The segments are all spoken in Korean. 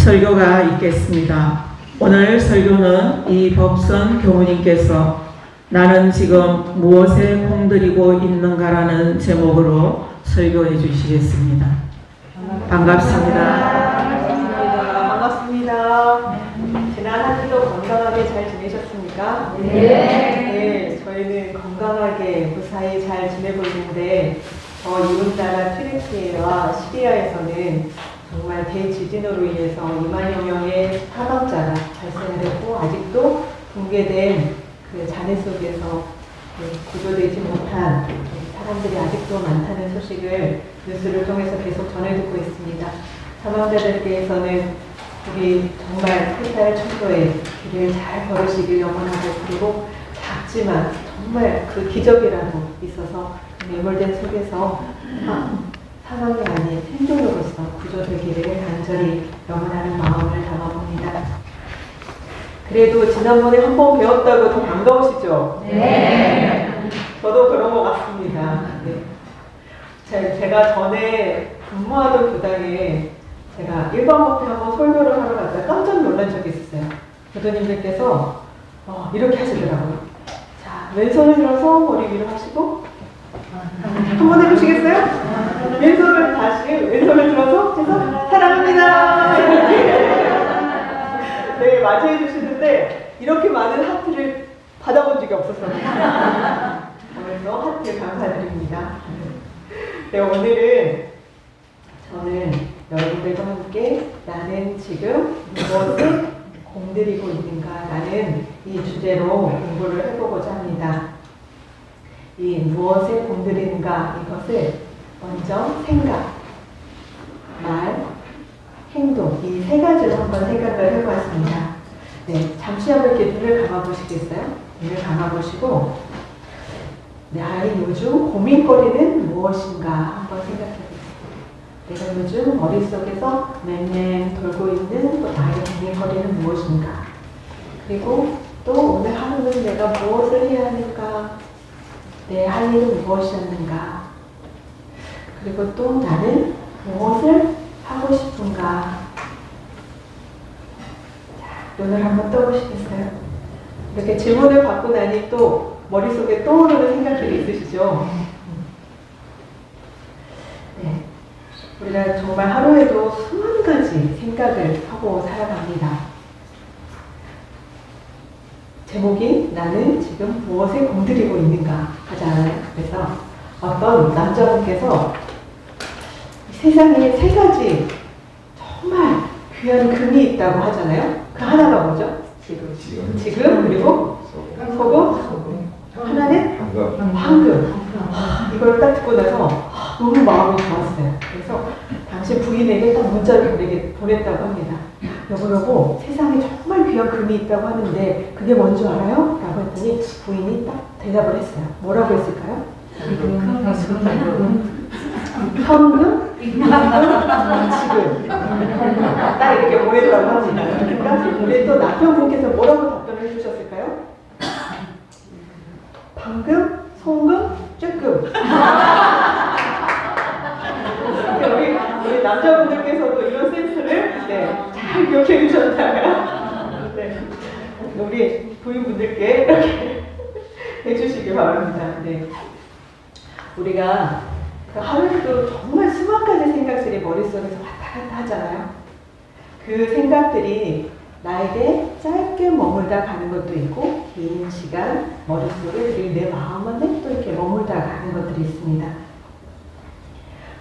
설교가 있겠습니다. 오늘 설교는 이법선 교무님께서 나는 지금 무엇에 공들이고 있는가라는 제목으로 설교해 주시겠습니다. 반갑습니다. 반갑습니다. 지난 한 주도 건강하게 잘 지내셨습니까? 네, 저희는 건강하게 무사히 잘 지내고 있는데 이웃나라 튀르키예와 시리아에서는 정말 대지진으로 인해서 2만여 명의 사망자가 발생했고 아직도 붕괴된 그 잔해 속에서 구조되지 못한 사람들이 아직도 많다는 소식을 뉴스를 통해서 계속 전해듣고 있습니다. 사망자들께서는 우리 정말 회사의 천도에 길을 잘 걸으시길 영원하고, 그리고 작지만 정말 그 기적이라도 있어서 매몰된 속에서 사망이 아닌 생존으로서 구조되기를 간절히 영원하는 마음을 담아봅니다. 그래도 지난번에 한 번 배웠다고 더 반가우시죠? 네. 저도 그런 것 같습니다. 네. 제가 전에 근무하던 교당에 제가 일반법회 한번 설교를 하러 갔다가 깜짝 놀란 적이 있었어요. 교도님들께서 이렇게 하시더라고요. 자, 왼손을 들어서 머리 위로 하시고 한번 해보시겠어요? 왼손을 다시 왼손을 들어서 해서 사랑합니다. 네, 맞이해 주시는데 이렇게 많은 하트를 받아본 적이 없었어요. 오늘도 하트 감사드립니다. 네, 오늘은 저는 여러분들과 함께 나는 지금 무엇을 공들이고 있는가라는 이 주제로 공부를 해보고자 합니다. 이 무엇에 공들이는가, 이것을 먼저 생각, 말, 행동, 이 세 가지로 한번 생각을 해보았습니다. 네, 잠시 한번 이렇게 눈을 감아보시겠어요? 눈을 감아보시고 나의 요즘 고민거리는 무엇인가 한번 생각해보세요. 내가 요즘 머릿속에서 맹맹 돌고 있는 또 나의 고민거리는 무엇인가, 그리고 또 오늘 하루는 내가 무엇을 해야 하는가, 내 할 일은 무엇이었는가, 그리고 또 나는 무엇을 하고 싶은가. 자, 눈을 한번 떠보시겠어요? 이렇게 질문을 받고 나니 또 머릿속에 떠오르는 생각들이 있으시죠? 네. 우리가 정말 하루에도 수만 가지 생각을 하고 살아갑니다. 제목이 나는 지금 무엇에 공들이고 있는가 하잖아요. 그래서 어떤 남자분께서 세상에 세 가지 정말 귀한 금이 있다고 하잖아요. 그 하나가 뭐죠? 지금, 그리고 소금, 하나는 황금. 이걸 딱 듣고 나서 너무 마음이 좋았어요. 그래서 당시 부인에게 딱 문자를 보냈다고 합니다. 여보, 세상에 정말 귀한 금이 있다고 하는데 그게 뭔지 알아요? 라고 했더니 부인이 딱 대답을 했어요. 뭐라고 했을까요? 현금? 지금. 딱 이렇게 보내더라고 합니다. 그러니까 우리 또 남편분께서 뭐라고 답변을 해주셨을까요? 방금, 송금, 쬐끔. 우리 남자분들께서도 이런 센스를 잘 기억해 주셨나요? 네. 우리 부인분들께 이렇게 해주시기 바랍니다. 네. 우리가 그 하루에도 정말 수만 가지 생각들이 머릿속에서 왔다 갔다 하잖아요. 그 생각들이 나에게 짧게 머물다 가는 것도 있고 긴 시간 머릿속에, 그리고 내 마음 안에 또 이렇게 머물다 가는 것들이 있습니다.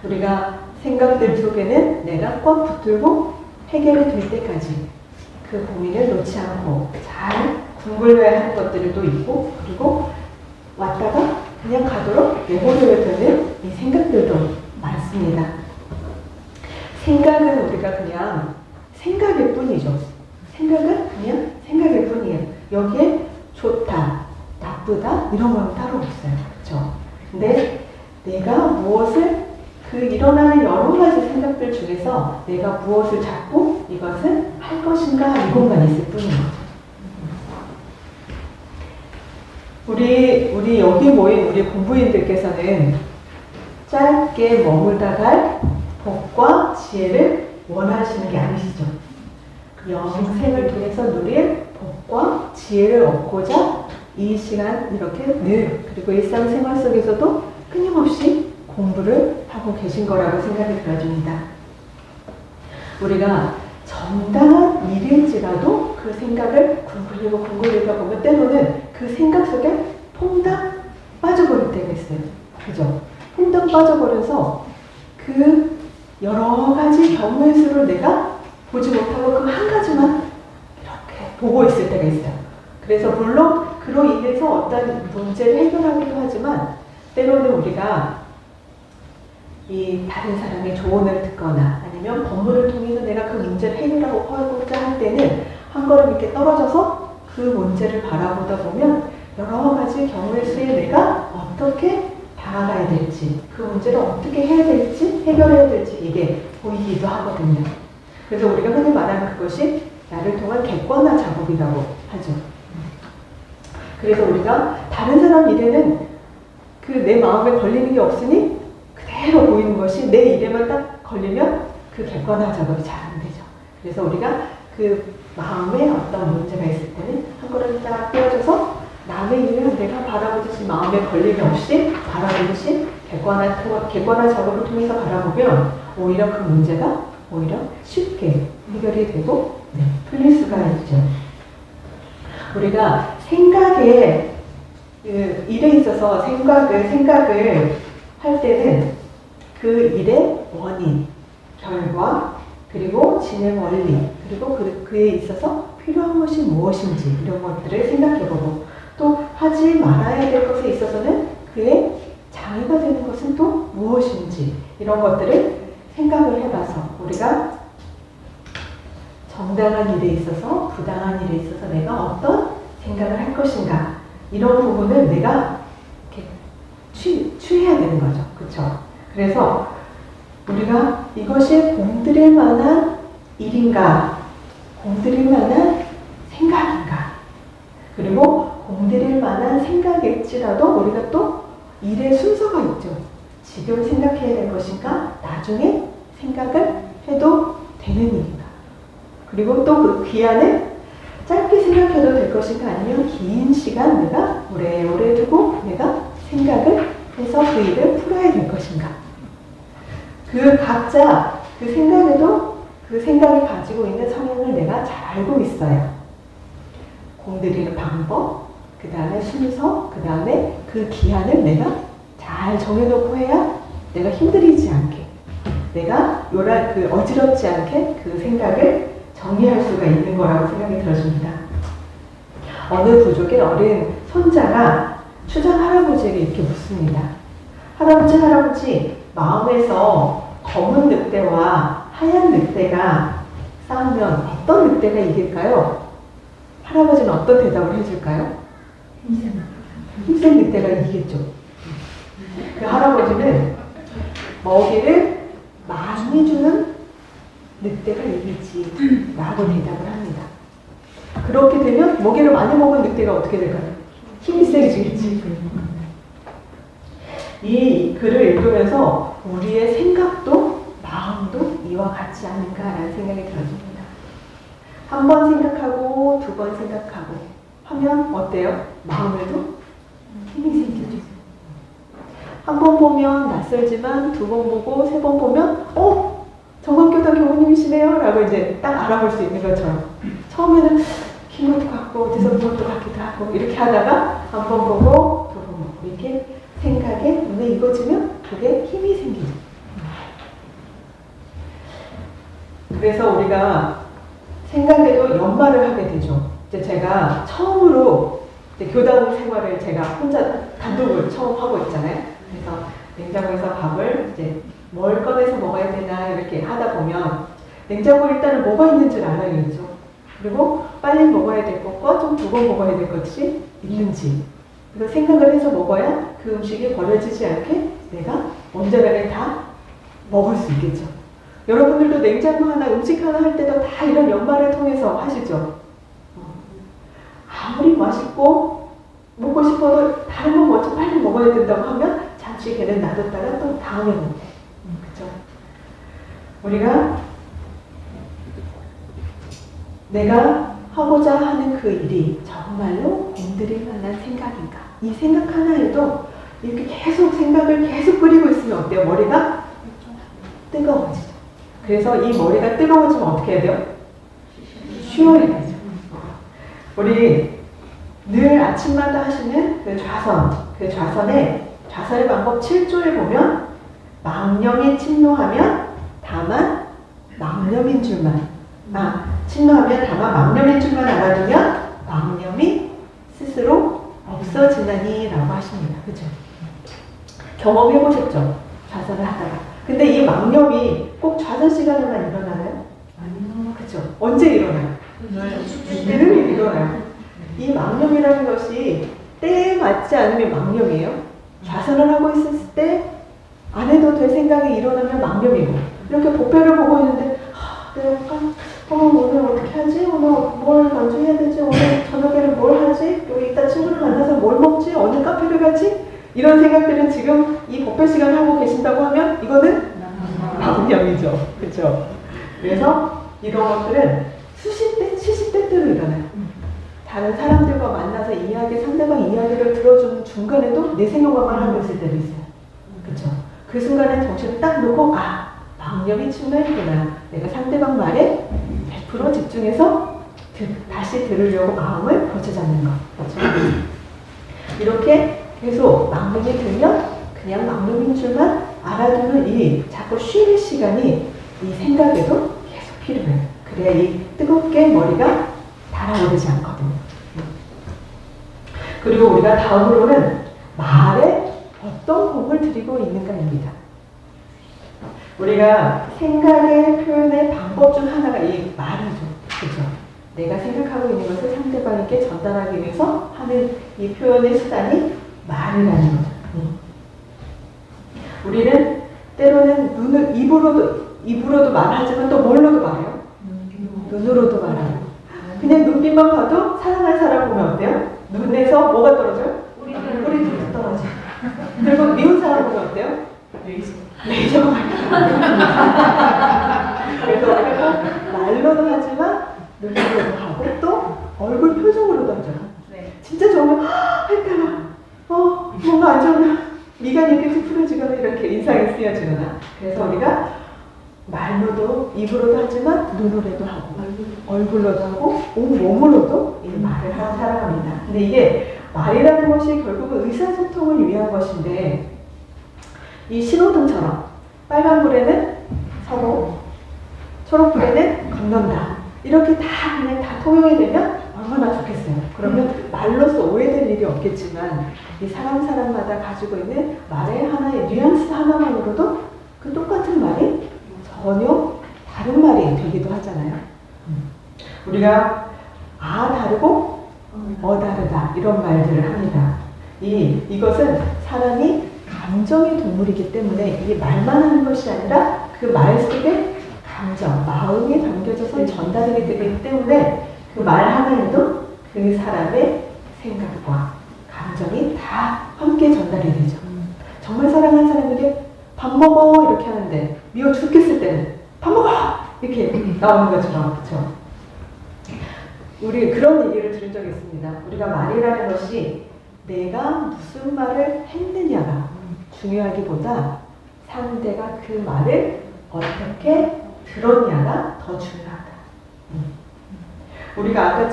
우리가 생각들 속에는 내가 꽉 붙들고 해결이 될 때까지 그 고민을 놓지 않고 잘 궁굴려야 하는 것들도 있고, 그리고 왔다가 그냥 가도록 내버려야 되는 이 생각들도 많습니다. 생각은 우리가 그냥 생각일 뿐이죠. 생각은 그냥 생각일 뿐이에요. 여기에 좋다, 나쁘다 이런 건 따로 없어요. 그렇죠? 근데 내가 무엇을, 그 일어나는 여러 가지 생각들 중에서 내가 무엇을 잡고 이것을 할 것인가, 이것만 있을 뿐이에요. 우리 여기 모인 우리 공부인들께서는 짧게 머물다 갈 복과 지혜를 원하시는 게 아니시죠? 영생을 통해서 누릴 복과 지혜를 얻고자 이 시간 이렇게 늘 그리고 일상생활 속에서도 끊임없이 공부를 하고 계신 거라고 생각이 들어집니다. 우리가 정당한 일일지라도 그 생각을 궁굴리다 보면 때로는 그 생각 속에 퐁당 빠져버릴 때가 있어요. 그죠? 퐁당 빠져버려서 그 여러 가지 경우의 수를 내가 보지 못하고 그 한 가지만 이렇게 보고 있을 때가 있어요. 그래서 물론 그로 인해서 어떤 문제를 해결하기도 하지만 때로는 우리가 이 다른 사람의 조언을 듣거나 아니면 법문을 통해서 내가 그 문제를 해결하고자 할 때는 한 걸음 이렇게 떨어져서 그 문제를 바라보다 보면 여러 가지 경우의 수에 내가 어떻게 다가가야 될지 그 문제를 어떻게 해야 될지 해결해야 될지 이게 보이기도 하거든요. 그래서 우리가 흔히 말하는 그것이 나를 통한 객관화 작업이라고 하죠. 그래서 우리가 다른 사람 일에는 그 내 마음에 걸리는 게 없으니 그대로 보이는 것이 내 일에만 딱 걸리면 그 객관화 작업이 잘 안 되죠. 그래서 우리가 그 마음에 어떤 문제가 있을 때는 한 걸음 딱 떼어져서 남의 일을 내가 바라보듯이 마음에 걸림이 없이 바라보듯이 객관화 작업을 통해서 바라보면 오히려 그 문제가 오히려 쉽게 해결이 되고 풀릴 수가 있죠. 우리가 생각에 그 일에 있어서 생각을 할 때는 그 일의 원인, 결과, 그리고 진행 원리, 그리고 그에 있어서 필요한 것이 무엇인지 이런 것들을 생각해보고 또 하지 말아야 될 것에 있어서는 그의 장애가 되는 것은 또 무엇인지 이런 것들을 생각을 해봐서 우리가 정당한 일에 있어서 부당한 일에 있어서 내가 어떤 생각을 할 것인가 이런 부분을 내가 이렇게 취해야 되는 거죠. 그렇죠? 그래서 우리가 이것이 공들일 만한 일인가 공들일 만한 생각인가 그리고 공들일 만한 생각일지라도 우리가 또 일의 순서가 있죠. 지금 생각해야 될 것인가 나중에 생각을 해도 되는 일인가 그리고 또 그 기한을 짧게 생각해도 될 것인가 아니면 긴 시간 내가 오래오래 두고 내가 생각을 해서 그 일을 풀어야 될 것인가 그 각자 그 생각에도 그 생각이 가지고 있는 성향을 내가 잘 알고 있어요. 공들이는 방법, 그 다음에 순서, 그 다음에 그 기한을 내가 잘 정해놓고 해야 내가 힘들이지 않게 내가 어지럽지 않게 그 생각을 정리할 수가 있는 거라고 생각이 들어집니다. 어느 부족의 어린 손자가 추장 할아버지에게 이렇게 묻습니다. 할아버지, 마음에서 검은 늑대와 하얀 늑대가 싸우면 어떤 늑대가 이길까요? 할아버지는 어떤 대답을 해줄까요? 흰색 늑대가 이기겠죠. 그 할아버지는 먹이를 많이 주는 늑대가 이기지 라고 대답을 합니다. 그렇게 되면 먹이를 많이 먹은 늑대가 어떻게 될까요? 힘이 세지겠지. 이 글을 읽으면서 우리의 생각도 마음도 이와 같지 않은가라는 생각이 들어집니다. 한 번 생각하고 두 번 생각하고 하면 어때요? 마음에도 힘이 생기죠. 한 번 보면 낯설지만 두 번 보고 세 번 보면 정학교당 교우님이시네요 라고 이제 딱 알아볼 수 있는 것처럼 처음에는 긴 것도 같고 어디서 본 것도 같기도 하고 이렇게 하다가 한 번 보고 두 번 보고 이렇게 생각에 눈에 익어지면 그게 힘이 생기죠. 그래서 우리가 생각에도 연말을 하게 되죠. 이제 제가 처음으로 이제 교당 생활을 제가 혼자 단독을 처음 하고 있잖아요. 그래서 냉장고에서 밥을 이제 뭘 꺼내서 먹어야 되나 이렇게 하다 보면 냉장고에 일단은 뭐가 있는 줄 알아야죠. 그리고 빨리 먹어야 될 것과 좀 두고 먹어야 될 것이 있는지 그래서 생각을 해서 먹어야 그 음식이 버려지지 않게 내가 언제나 다 먹을 수 있겠죠. 여러분들도 냉장고 하나 음식 하나 할 때도 다 이런 연말을 통해서 하시죠. 아무리 맛있고 먹고 싶어도 다른 거 먼저 빨리 먹어야 된다고 하면 잠시 걔는 놔뒀다가 또 다음에 먹게. 그렇죠? 우리가 내가 하고자 하는 그 일이 정말로 공들일 만한 생각인가? 이 생각 하나에도 이렇게 계속 생각을 계속 끓이고 있으면 어때요? 머리가 뜨거워지죠. 그래서 이 머리가 뜨거워지면 어떻게 해야 돼요? 쉬어야 되죠. 우리 늘 아침마다 하시는 그 좌선의 방법 7조에 보면 망령이 침노하면 다만 망령인 줄만 침노하면 다만 망령인 줄만 알아두면 망령이 스스로 없어지나니 라고 하십니다. 그죠? 경험해보셨죠? 좌선을 하다가. 근데 이 망령이 꼭 좌선 시간에만 일어나나요? 아니요. 그죠? 언제 일어나요? 늘 일어나요. 이 망령이라는 것이 때에 맞지 않으면 망령이에요. 좌선을 하고 있을 때 안 해도 될 생각이 일어나면 망령이고, 이렇게 보배를 보고 있는데 내가 오늘 어떻게 하지? 오늘 뭘 먼저 해야 되지? 오늘 저녁에는 뭘 하지? 여기 이따 친구를 만나서 뭘 먹지? 어느 카페를 가지? 이런 생각들은 지금 이 법회 시간을 하고 계신다고 하면 이거는 망령이죠. 그렇죠? 그래서 이런 것들은 수십 대, 70대 때로 일어나요. 다른 사람들과 만나서 상대방 이야기를 들어주는 중간에도 내 생각만 하고 있을 때도 있어요. 그렇죠? 그 순간에 정신을 딱 놓고 망령이 충만이구나. 내가 상대방 말에 100% 집중해서 다시 들으려고 마음을 고쳐잡는 것. 그렇죠? 이렇게 계속 망령이 들면 그냥 망령인 줄만 알아두는 이 자꾸 쉬는 시간이 이 생각에도 계속 필요해요. 그래야 이 뜨겁게 머리가 달아오르지 않거든요. 그리고 우리가 다음으로는 말에 어떤 공을 들이고 있는가입니다. 우리가 생각의 표현의 방법 중 하나가 이 말이죠. 그죠? 내가 생각하고 있는 것을 상대방에게 전달하기 위해서 하는 이 표현의 수단이 말이라는 거죠. 우리는 때로는 입으로도 말하지만 또 뭘로도 말해요? 눈으로도 말하고. 그냥 눈빛만 봐도 사랑할 사람 보면 어때요? 눈에서 뭐가 떨어져요? 뿌리도 떨어져요. 그리고 미운 사람 보면 어때요? 레이저가 그래서 우리가 꼭 말로도 하지만 눈으로도 하고 또 얼굴 표정으로도 하잖아. 진짜 좋으면 할까봐 뭔가 안 좋으면 미간이 이렇게 풀어지거나 이렇게 인상이 쓰여지거나. 그래서 우리가 말로도 입으로도 하지만 눈으로도 하고 얼굴로도 하고 온몸으로도 이 말을 살아갑니다. 근데 이게 말이라는 것이 결국은 의사소통을 위한 것인데 이 신호등처럼 빨간불에는 서로 초록불에는 건넌다. 이렇게 그냥 다 통용이 되면 얼마나 좋겠어요. 그러면 말로써 오해될 일이 없겠지만 이 사람마다 가지고 있는 말의 하나의 뉘앙스 하나만으로도 그 똑같은 말이 전혀 다른 말이 되기도 하잖아요. 우리가 다르고 다르다 이런 말들을 합니다. 이것은 사람이 감정의 동물이기 때문에 이 말만 하는 것이 아니라 그 말 속에 감정, 마음이 담겨져서 전달이 되기 때문에 그 말 하나에도 그 사람의 생각과 감정이 다 함께 전달이 되죠. 정말 사랑하는 사람에게 밥 먹어 이렇게 하는데 미워 죽겠을 때는 밥 먹어 이렇게 나오는 것처럼. 그렇죠? 우리 그런 얘기를 들은 적이 있습니다. 우리가 말이라는 것이 내가 무슨 말을 했느냐가 중요하기보다 상대가 그 말을 어떻게 들었냐가 더 중요하다. 우리가 아까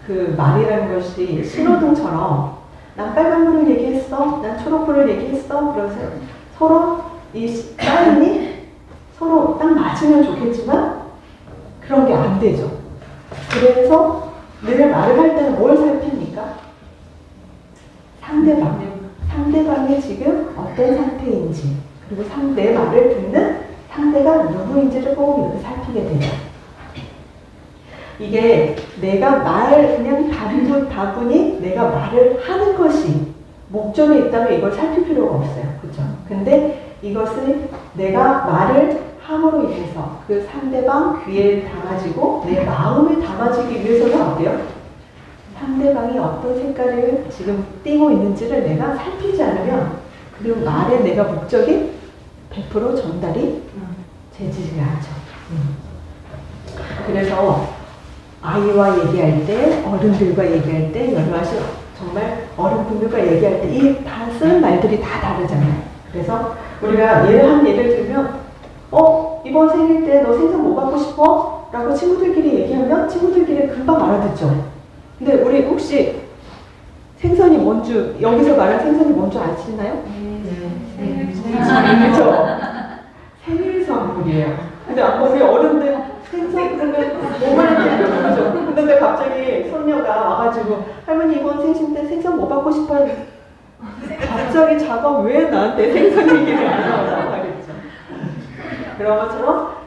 그 말이라는 것이 신호등처럼 난 빨간불을 얘기했어, 난 초록불을 얘기했어. 그래서 서로 이 사인이 서로 딱 맞으면 좋겠지만 그런 게 안 되죠. 그래서 늘 말을 할 때는 뭘 살핍니까? 상대방이 지금 어떤 상태인지, 그리고 내 말을 듣는 상대가 누구인지를 꼭 이렇게 살피게 되죠. 이게 내가 그냥 다분히 내가 말을 하는 것이 목적이 있다면 이걸 살필 필요가 없어요. 그렇죠? 근데 이것을 내가 말을 함으로 인해서 그 상대방 귀에 담아지고 내 마음에 담아지기 위해서는 어때요? 상대방이 어떤 색깔을 지금 띠고 있는지를 내가 살피지 않으면 그 말에 내가 목적이 100% 전달이 되지가 않죠. 그래서 아이와 얘기할 때, 어른들과 얘기할 때, 여러가지 정말 어른분들과 얘기할 때 이 다 쓰는 말들이 다 다르잖아요. 그래서 우리가 한 예를 들면 이번 생일 때 너 생선 뭐 받고 싶어? 라고 친구들끼리 얘기하면 친구들끼리 금방 알아듣죠. 근데 우리 혹시 생선이 뭔지, 여기서 말한 생선이 뭔지 아시나요? 그렇죠? 생일 선물이에요. 근데 아까 우리 어른들 생선 그러면 뭐 말인지 모르죠. 근데 갑자기 손녀가 와가지고 할머니 이번 생신 때 생선 뭐 받고 싶어요? 갑자기 자가 왜 나한테 생선 얘기를 안 하라고 하겠죠. 그런 것처럼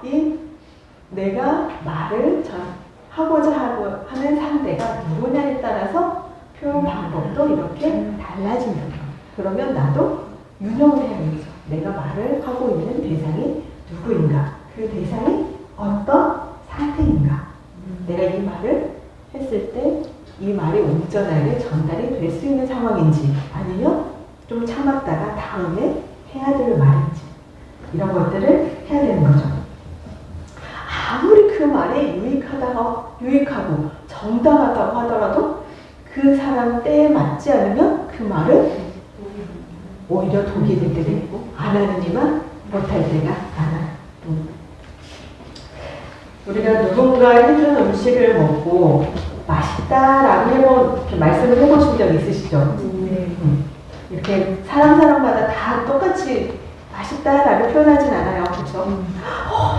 내가 말을 하고자 하는 상대가 누구냐에 따라서 표현 방법도 이렇게 달라진다. 그러면 나도 유념을 해야겠죠. 내가 말을 하고 있는 대상이 누구인가? 그 대상이 어떤 상태인가? 내가 이 말을 했을 때 이 말이 온전하게 전달이 될 수 있는 상황인지, 아니면 좀 참았다가 다음에 해야 될 말인지, 이런 것들을 해야 되는 거죠. 아무리 그 말이 유익하고 정당하다고 하더라도 그 사람 때에 맞지 않으면 그 말은 오히려 독이 될 때도 있고, 안 하느니만 못할 때가 많아요. 우리가 누군가 해주는 음식을 먹고 맛있다라고 이렇게 말씀을 해보신 적 있으시죠? 이렇게 사람마다 다 똑같이 맛있다라고 표현하진 않아요. 그렇죠?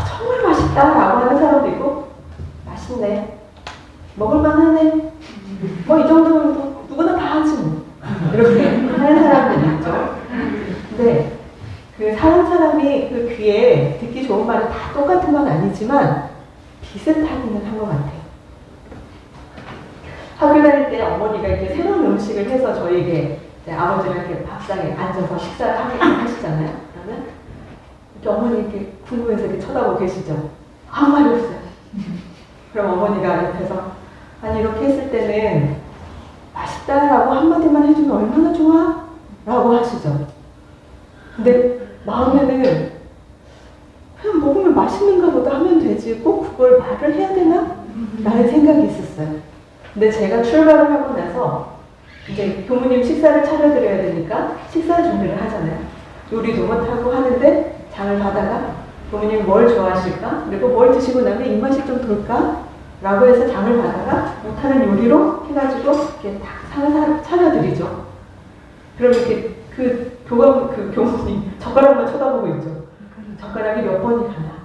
정말 맛있다라고 하는 사람도 있고, 맛있네, 먹을만하네, 뭐 이 정도는 누구나 다 하지 뭐, 이렇게 하는 사람들이 있죠. 근데 그 사람이 그 귀에 듣기 좋은 말은 다 똑같은 건 아니지만 비슷하기는 한 것 같아요. 학교 다닐 때 어머니가 이렇게 새로운 음식을 해서 저희에게, 아버지가 이렇게 밥상에 앉아서 식사를 하시잖아요. 그러면 이렇게 어머니 이렇게 궁금해서 이렇게 쳐다보고 계시죠. 아무 말이 없어요. 그럼 어머니가 옆에서, 아니 이렇게 했을 때는 맛있다라고 한마디만 해주면 얼마나 좋아? 라고 하시죠. 근데 마음에는 그냥 먹으면 맛있는가 보다 하면 되지, 꼭 그걸 말을 해야 되나? 라는 생각이 있었어요. 근데 제가 출가를 하고 나서 이제 교무님 식사를 차려드려야 되니까 식사 준비를 하잖아요. 요리도 못하고 하는데 장을 봐다가 교무님 뭘 좋아하실까? 그리고 뭘 드시고 나면 입맛이 좀 돌까? 라고 해서 장을 봐다가 못하는 요리로 해가지고 이렇게 딱 차려드리죠. 그럼 이렇게 그 교무님 젓가락만 쳐다보고 있죠. 젓가락이 몇 번이 가나?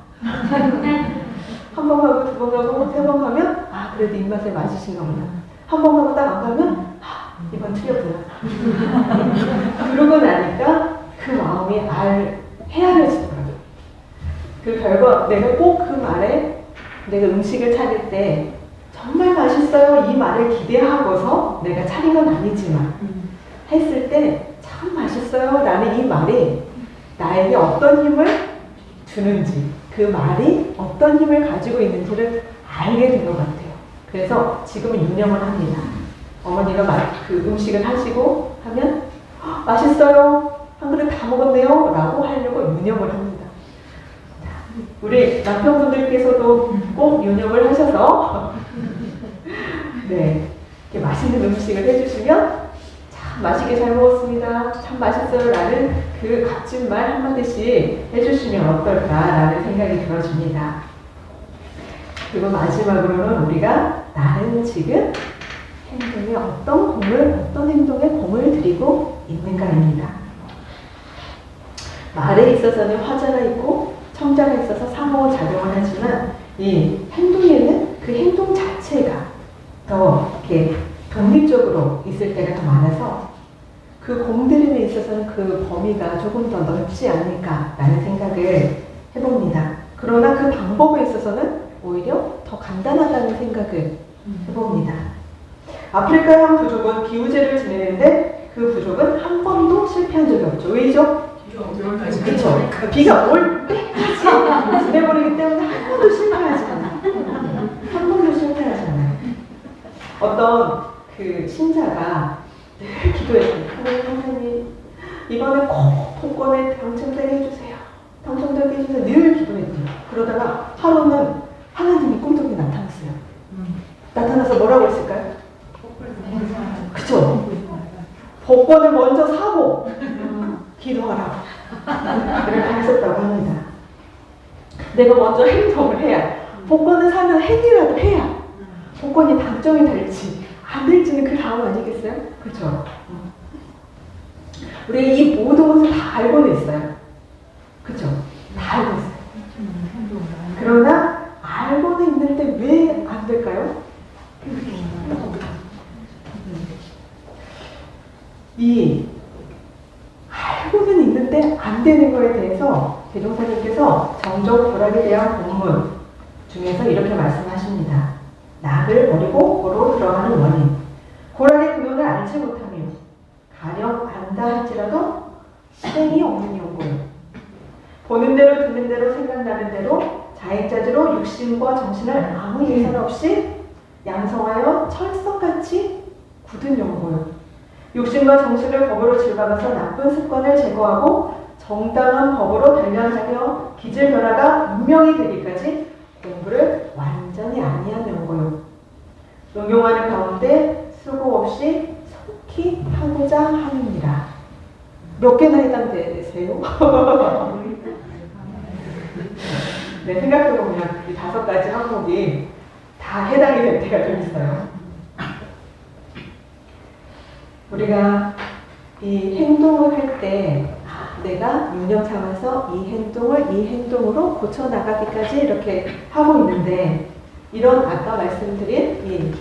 한 번 가고, 두 번 가고, 세 번 가면 그래도 입맛에 맞으신가 보다. 한 번 가고 딱 안 가면 이번 틀렸구나. 그러고 나니까 그 마음이 헤아려지더라고요. 그 별거, 내가 꼭 그 말에, 내가 음식을 차릴 때 정말 맛있어요 이 말을 기대하고서 내가 차린 건 아니지만 했을 때 참 맛있어요 라는 이 말이 나에게 어떤 힘을 주는지, 그 말이 어떤 힘을 가지고 있는지를 알게 된 것 같아요. 그래서 지금은 유념을 합니다. 어머니가 그 음식을 하시고 하면 맛있어요, 한 그릇 다 먹었네요 라고 하려고 유념을 합니다. 우리 남편분들께서도 꼭 유념을 하셔서 네, 이렇게 맛있는 음식을 해주시면 참 맛있게 잘 먹었습니다, 참 맛있어요 라는 그 값진 말 한마디씩 해주시면 어떨까라는 생각이 들어집니다. 그리고 마지막으로는 우리가 나는 지금 행동에 어떤 행동에 공을 들이고 있는가입니다. 말에 있어서는 화자가 있고 청자가 있어서 상호작용을 하지만 이 행동에는 그 행동 자체가 더 이렇게 독립적으로 있을 때가 더 많아서 그 공들임에 있어서는 그 범위가 조금 더 넓지 않을까라는 생각을 해봅니다. 그러나 그 방법에 있어서는 오히려 더 간단하다는 생각을 해봅니다. 아프리카의 한 부족은 비우제를 지내는데 그 부족은 한 번도 실패한 적이 없죠. 왜죠? 그렇죠. 비가 올 때까지 지내버리기 때문에 한 번도 실패하지 않아요. 한 번도 실패하지 않아요. 어떤 그 신자가 늘 기도했어요. 하나님, 이번에 꼭 복권에 당첨되게 해주세요. 당첨되게 해주세요. 늘 기도했대요. 그러다가 하루는 하나님이 꿈속에 나타났어요. 나타나서 뭐라고 했을까요? 그쵸? 복권을 먼저 사고 기도하라고 이렇게 하셨다고 합니다. 내가 먼저 행동을 해야, 복권을 사면 행위라도 해야 복권이 당첨이 될지 안 될지는 그 다음 아니겠어요? 그렇죠? 우리가 이 모든 것을 다 알고는 있어요. 그렇죠? 다 알고 있어요. 그러나 알고는 있는데 왜 안 될까요? 이 알고는 있는데 안 되는 거에 대해서 대종사님께서 정적 불학에 대한 본문 중에서 이렇게 말씀하십니다. 낙을 버리고 고로 들어가는 원인. 고락의 근원을 알지 못하며 가령 안다 할지라도 실행이 없는 연고요. 보는 대로 듣는 대로 생각나는 대로 자익자지로 육신과 정신을 아무 예산 없이 양성하여 철석같이 굳은 연고요. 육신과 정신을 법으로 짊어져서 나쁜 습관을 제거하고 정당한 법으로 단련하며 기질 변화가 분명히 되기까지 공부를 완전히 아니한 연고요. 응용하는 가운데 수고 없이 속히 하고자 함이니라. 몇 개나 해당되세요? 네, 생각해보면 이 5가지 항목이 다 해당이 될 때가 좀 있어요. 우리가 이 행동을 할 때 내가 유념 삼아서 이 행동을 이 행동으로 고쳐나가기까지 이렇게 하고 있는데, 이런 아까 말씀드린 이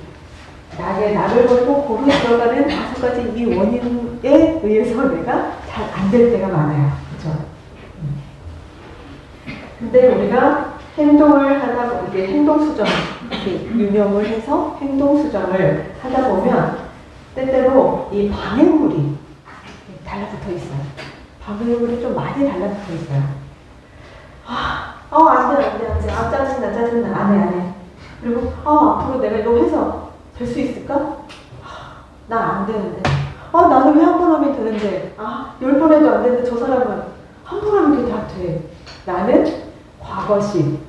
낙을 버리고 고로 들어가는 5가지 이 원인에 의해서 내가 잘 안 될 때가 많아요. 그렇죠? 근데 우리가 행동을 하다 보면, 이게 행동수정, 유념을 해서 행동수정을 하다 보면 때때로 이 방해물이 달라붙어 있어요. 방해물이 좀 많이 달라붙어 있어요. 안 돼. 짜증나. 안 해. 그리고, 앞으로 내가 이거 해서 될 수 있을까? 나 안 되는데. 나는 왜 한 번 하면 되는데. 10번 해도 안 되는데 저 사람은 한 번 하면 그게 다 돼. 나는 과거식,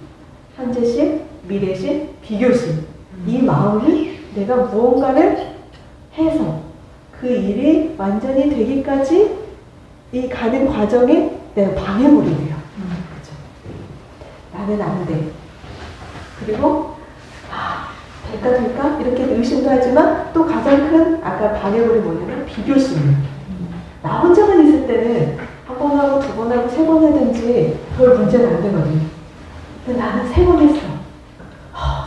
현재식, 미래식, 비교식. 이 마음이 내가 무언가를 해서 그 일이 완전히 되기까지 이 가는 과정에 내가 방해물이 돼요. 그렇죠? 나는 안 돼. 그리고 될까? 이렇게 의심도 하지만 또 가장 큰 아까 방해물이 뭐냐면 비교심이에요. 나 혼자만 있을 때는 한 번 하고 2번 하고 3번 하든지 별 문제는 안 되거든요. 근데 나는 3번 했어.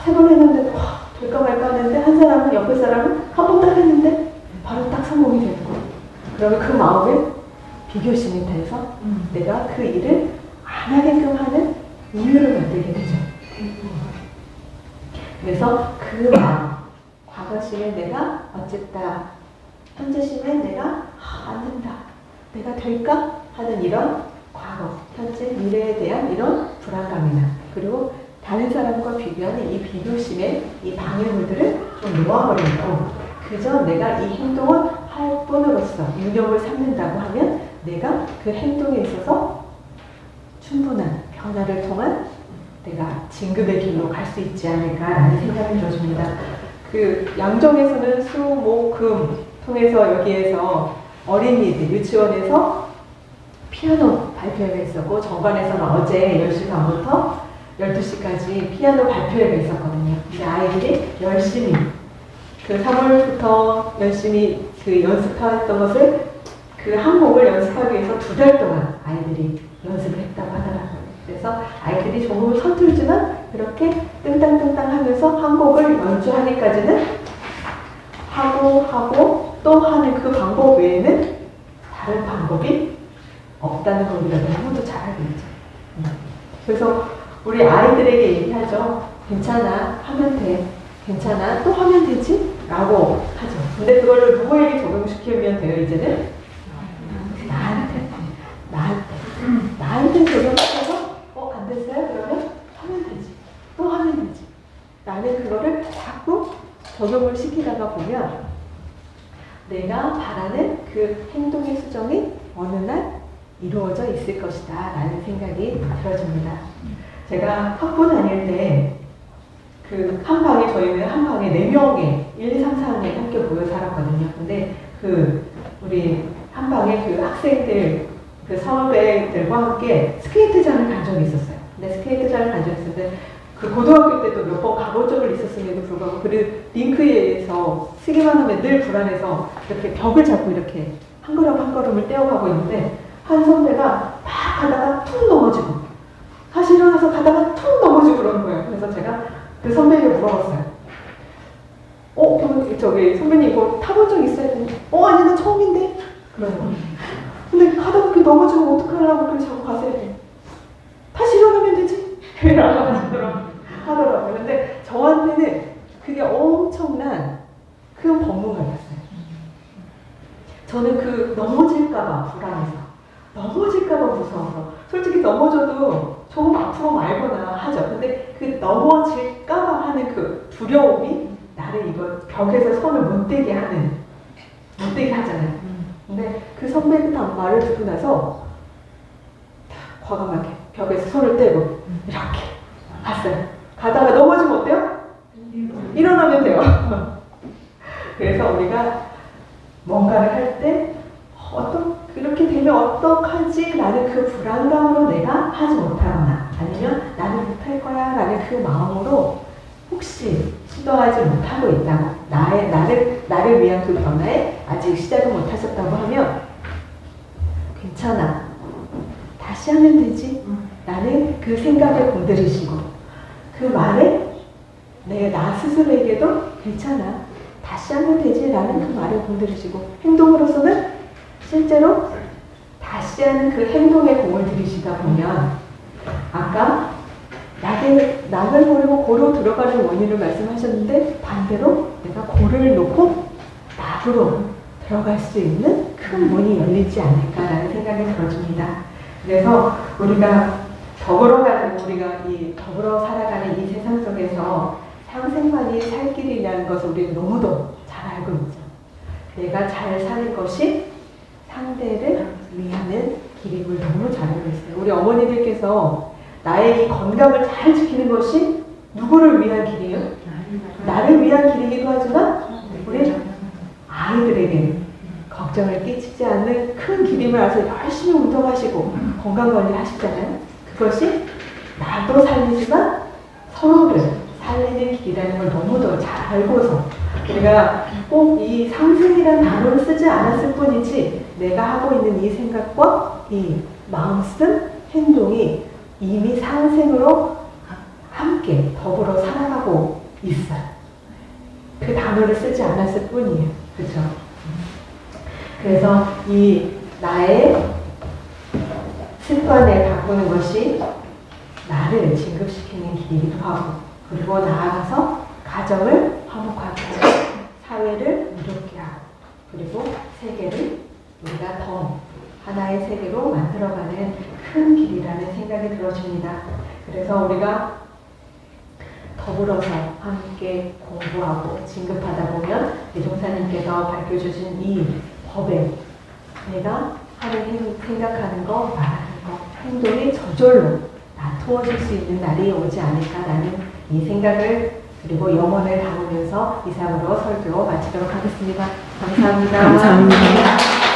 3번 했는데 될까 말까 하는데, 한 사람은, 옆에 사람은 한 번 딱 했는데 바로 딱 성공이 되는 거예요. 그러면 그 마음에 비교심이 돼서 내가 그 일을 안 하게끔 하는 이유를 만들게 되죠. 그래서 그 마음, 과거심에 내가 어쨌다, 현재심에 내가 안 된다, 내가 될까 하는 이런 과거, 현재, 미래에 대한 이런 불안감이나, 그리고 다른 사람과 비교하는 이 비교심의 이 방해물들을 좀 놓아버리고 그저 내가 이 행동을 할 뿐으로써 유념을 삼는다고 하면 내가 그 행동에 있어서 충분한 변화를 통한 내가 진급의 길로 갈 수 있지 않을까라는 생각이 들어집니다. 그 양정에서는 수, 목, 금 통해서 여기에서 어린이들 유치원에서 피아노 발표회가 있었고, 정관에서는 어제 10시 반부터 12시까지 피아노 발표회가 있었거든요. 근데 아이들이 열심히 그 3월부터 열심히 그 연습했던 것을, 그 한곡을 연습하기 위해서 2달 동안 아이들이 연습을 했다고 하더라고요. 그래서 아이들이 조금 서툴지만 그렇게 뜬당뜬당 하면서 한 곡을 연주하기까지는 하고 또 하는 그 방법 외에는 다른 방법이 없다는 걸 우리가 너무도 잘 알고 있죠. 그래서 우리 아이들에게 얘기하죠. 괜찮아, 하면 돼. 괜찮아, 또 하면 되지? 라고 하죠. 근데 그걸 누구에게 적용시키면 돼요, 이제는? 나한테 적용시켜서 안 됐어요? 그러면 하면 되지. 또 하면 되지. 나는 그거를 자꾸 적용을 시키다가 보면 내가 바라는 그 행동의 수정이 어느 날 이루어져 있을 것이다 라는 생각이 들어집니다. 제가 학부 다닐 때 그 한 방에, 저희는 한 방에 방에 4명에 1, 2, 3, 4학년이 함께 모여 살았거든요. 근데 우리 한 방에 학생들, 선배들과 함께 스케이트장을 간 적이 있었어요. 근데 스케이트장을 간 적이 있었는데 고등학교 때도 몇 번 가본 적은 있었음에도 불구하고 링크에서 쓰기만 하면 늘 불안해서 이렇게 벽을 잡고 이렇게 한 걸음 한 걸음을 떼어가고 있는데 한 선배가 막 가다가 툭 넘어지고 다시 일어나서 가다가 툭 넘어지고 그러는 거예요. 그래서 제가 그 선배에게 물어봤어요. 저기 선배님 이거 타본 적 있어요? 아니 나 처음인데? 그러는 거예요. 근데 가다가 그렇게 넘어지면 어떡하려고 그렇게 자꾸 가세요? 다시 일어나면 되지? 이러고 하더라고요. 근데 저한테는 그게 엄청난 큰 법문 같았어요. 저는 넘어질까봐 불안해서, 넘어질까봐 무서워서, 솔직히 넘어져도 조금 앞으로 말거나 하죠. 근데 넘어질까봐 하는 두려움이 나를 이거 벽에서 손을 못 대게 하잖아요. 근데 선배의 말을 듣고 나서 과감하게 벽에서 손을 떼고 이렇게 갔어요. 가다가 넘어지면 어때요? 일어나면 돼요. 그래서 우리가 뭔가를 할 때 이렇게 되면 어떡하지? 라는 불안감으로 내가 하지 못하거나 아니면 나는 못할 거야 라는 마음으로 혹시 시도하지 못하고 있다고 나를 위한 변화에 아직 시작을 못하셨다고 하면 괜찮아. 다시 하면 되지. 라는 생각을 공들이시고 말에 나 스스로에게도 괜찮아. 다시 하면 되지. 라는 말을 공들이시고 행동으로서는 실제로 다시 하는 행동에 공을 들이시다 보면 아까 낙을 버리고 고로 들어가는 원인을 말씀하셨는데 반대로 내가 고를 놓고 낙으로 들어갈 수 있는 큰 문이 열리지 않을까라는 생각이 들어집니다. 그래서 우리가 더불어 살아가는 이 세상 속에서 상생만이 살 길이라는 것을 우리는 너무도 잘 알고 있죠. 내가 잘 사는 것이 상대를 위하는 길임을 너무 잘 알고 있어요. 우리 어머니들께서 나의 이 건강을 잘 지키는 것이 누구를 위한 길이에요? 나를 위한 길이기도 하지만 우리 아이들에게 걱정을 끼치지 않는 큰 길임을 알아서 열심히 운동하시고 건강관리 하시잖아요. 그것이 나도 살리지만 서로를 살리는 길이라는 걸 너무도 잘 알고서 우리가 꼭 이 상생이라는 단어를 쓰지 않았을 뿐이지 내가 하고 있는 이 생각과 이 마음씀, 행동이 이미 상생으로 함께 더불어 살아가고 있어요. 그 단어를 쓰지 않았을 뿐이에요. 그렇죠? 그래서 이 나의 습관을 바꾸는 것이 나를 진급시키는 길이기도 하고 그리고 나아가서 가정을 화목하게 하고 사회를 이롭게 하고 그리고 세계를 우리가 더 하나의 세계로 만들어가는 큰 길이라는 생각이 들어집니다. 그래서 우리가 더불어서 함께 공부하고 진급하다 보면 대종사님께서 밝혀주신 이 법에 내가 하는 생각하는 거, 말하는 거, 행동이 저절로 나투어질 수 있는 날이 오지 않을까라는 이 생각을 그리고 영혼을 담으면서 이상으로 설교 마치도록 하겠습니다. 감사합니다. 감사합니다.